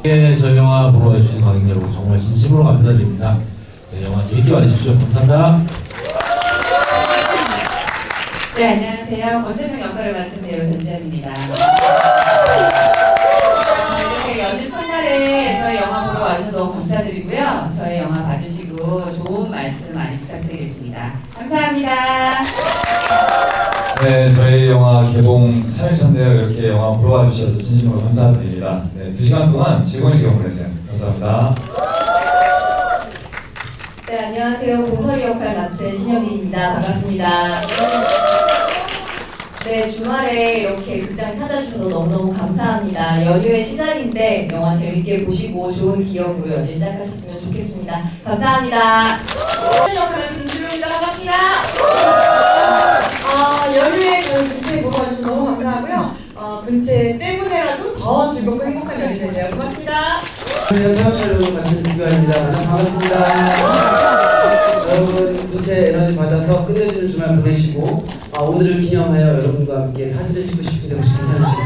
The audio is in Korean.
네, 저희 영화 보러 와주신 관객 여러분 정말 진심으로 감사드립니다. 네, 영화 재밌게 봐주십시오. 감사합니다. 네, 안녕하세요. 권세정 역할을 맡은 배우 전지현입니다. 이렇게 연휴 첫날에 저희 영화 보러 와주셔서 너무 감사드리고요. 저희 영화 봐주시고 좋은 말씀 많이 부탁드리겠습니다. 감사합니다. 네, 저희 영화 개봉 3일차인데요. 이렇게 영화 보러 와주셔서 진심으로 감사드립니다. 네, 2시간 동안 즐거운 시간 보내세요. 감사합니다. 네, 안녕하세요. 공설이 역할 맡은 신현빈입니다. 반갑습니다. 네, 주말에 이렇게 극장 찾아주셔서 너무너무 감사합니다. 연휴의 시작인데 영화 재밌게 보시고 좋은 기억으로 연휴 시작하셨으면 좋겠습니다. 감사합니다. 역할을 김주현입니다. 반갑습니다. 연휴에 저희 근채 보러 와주셔서 너무 감사하고요. 근채 때문에라도 더 즐겁고 행복한 연휴 되세요. 고맙습니다. 안녕하세요. 사업 촬영 맡은 김규환입니다. 만나서 반갑습니다. 여러분 군체 에너지 받아서 끝내주는 주말 보내시고 오늘을 기념하여 여러분과 함께 사진을 찍고 싶은데 혹시 괜찮으시겠어요?